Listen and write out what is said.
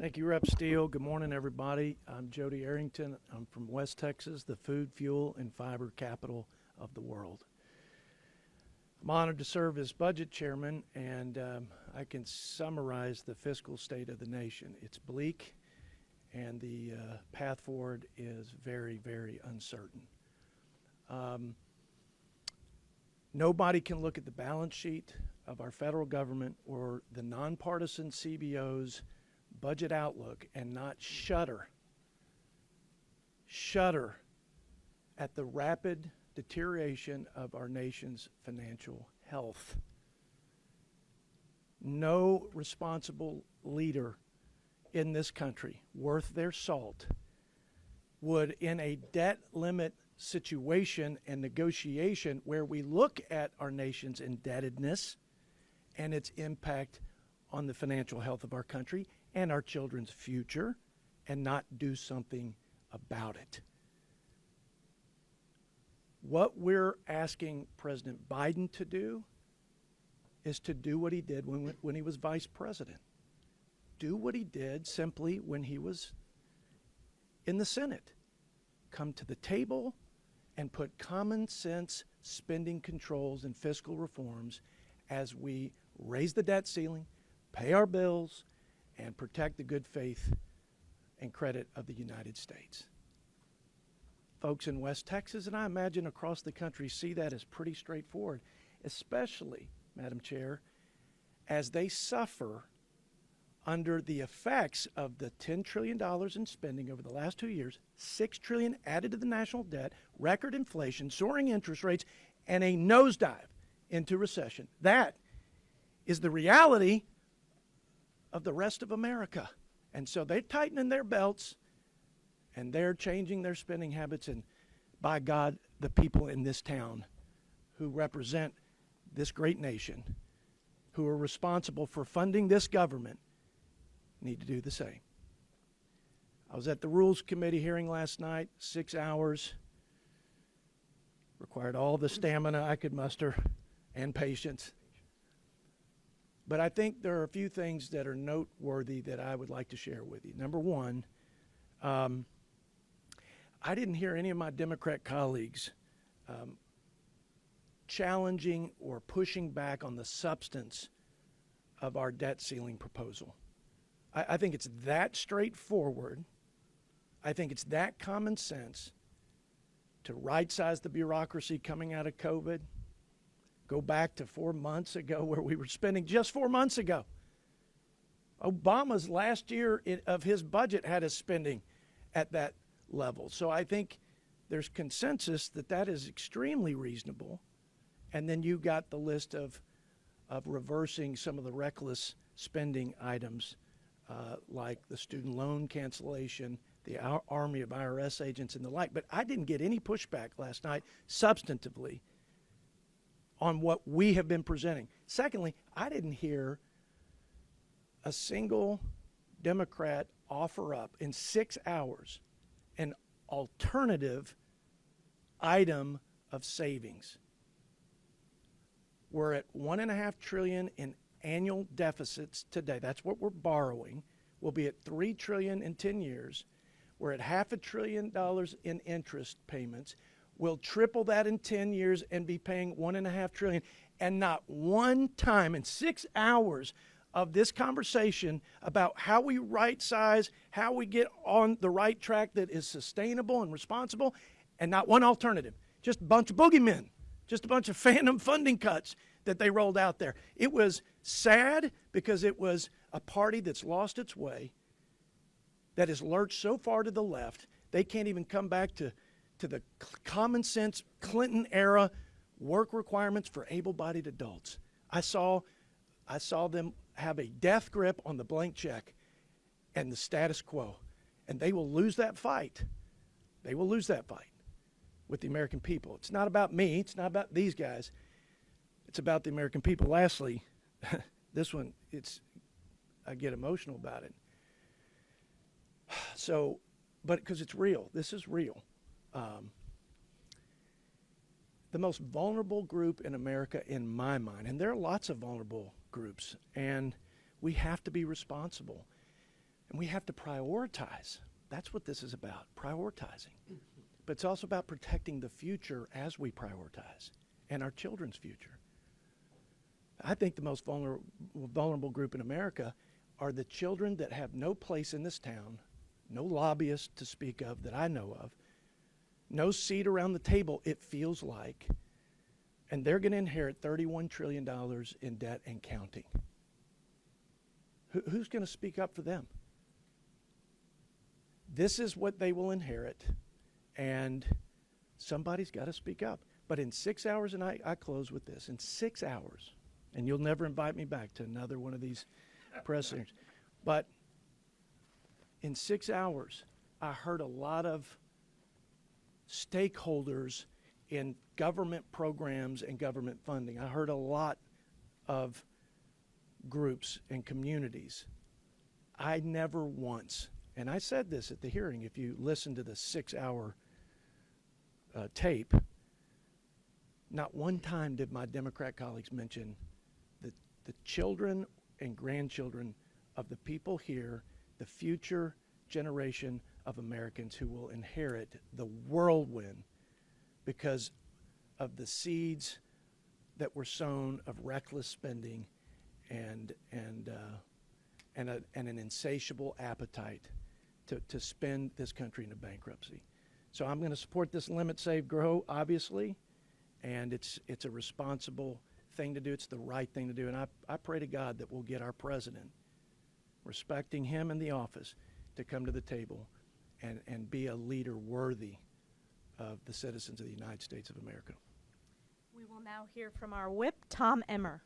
Thank you, Rep. Steele. Good morning, everybody. I'm Jodey Arrington. I'm from West Texas, the food, fuel, and fiber capital of the world. I'm honored to serve as budget chairman, and I can summarize the fiscal state of the nation. It's bleak, and the path forward is very, very uncertain. Nobody can look at the balance sheet of our federal government or the nonpartisan CBO's budget outlook and not shudder at the rapid deterioration of our nation's financial health. No responsible leader in this country worth their salt would, in a debt limit situation and negotiation where we look at our nation's indebtedness and its impact on the financial health of our country and our children's future, and not do something about it. What we're asking President Biden to do is to do what he did when he was vice president. Do what he did simply when he was in the Senate. Come to the table and put common sense spending controls and fiscal reforms as we raise the debt ceiling, pay our bills, and protect the good faith and credit of the United States. Folks in West Texas, and I imagine across the country, see that as pretty straightforward, especially, Madam Chair, as they suffer under the effects of the $10 trillion in spending over the last 2 years, $6 trillion added to the national debt, record inflation, soaring interest rates, and a nosedive into recession. That is the reality of the rest of America. And so they're tightening their belts and they're changing their spending habits. And by God, the people in this town who represent this great nation, who are responsible for funding this government, need to do the same. I was at the Rules Committee hearing last night, 6 hours, required all the stamina I could muster and patience. But I think there are a few things that are noteworthy that I would like to share with you. Number one, I didn't hear any of my Democrat colleagues challenging or pushing back on the substance of our debt ceiling proposal. I think it's that straightforward. I think it's that common sense to right-size the bureaucracy coming out of COVID. Go back to 4 months ago where we were spending just 4 months ago. Obama's last year of his budget had us spending at that level. So I think there's consensus that that is extremely reasonable. And then you got the list of reversing some of the reckless spending items like the student loan cancellation, the army of IRS agents and the like. But I didn't get any pushback last night substantively on what we have been presenting. Secondly, I didn't hear a single Democrat offer up in 6 hours an alternative item of savings. We're at $1.5 trillion in annual deficits today. That's what we're borrowing. We'll be at $3 trillion in 10 years. We're at $500 billion in interest payments. We'll triple that in 10 years and be paying $1.5 trillion. And not one time in 6 hours of this conversation about how we right size, how we get on the right track that is sustainable and responsible, and not one alternative. Just a bunch of boogeymen, just a bunch of phantom funding cuts that they rolled out there. It was sad because it was a party that's lost its way, that has lurched so far to the left, they can't even come back to the common sense Clinton era work requirements for able-bodied adults. I saw them have a death grip on the blank check and the status quo, and they will lose that fight. They will lose that fight with the American people. It's not about me. It's not about these guys. It's about the American people. Lastly, this one, I get emotional about it. So, but because it's real. This is real. The most vulnerable group in America, in my mind, and there are lots of vulnerable groups, and we have to be responsible. And we have to prioritize. That's what this is about, prioritizing. But it's also about protecting the future as we prioritize and our children's future. I think the most vulnerable group in America are the children that have no place in this town, no lobbyists to speak of that I know of, no seat around the table, it feels like, and they're going to inherit $31 trillion in debt and counting. Who's going to speak up for them? This is what they will inherit, and somebody's got to speak up. But in 6 hours, and I close with this, in 6 hours, and you'll never invite me back to another one of these press hearings, but in 6 hours, I heard a lot of stakeholders in government programs and government funding. I heard a lot of groups and communities. I never once, and I said this at the hearing, if you listen to the 6 hour tape, not one time did my Democrat colleagues mention the children and grandchildren of the people here, the future generation of Americans who will inherit the whirlwind because of the seeds that were sown of reckless spending and an insatiable appetite to spend this country into bankruptcy. So I'm going to support this Limit, Save, Grow, obviously, and it's a responsible thing to do. It's the right thing to do, and I pray to God that we'll get our president, respecting him in the office, to come to the table and be a leader worthy of the citizens of the United States of America. We will now hear from our whip, Tom Emmer.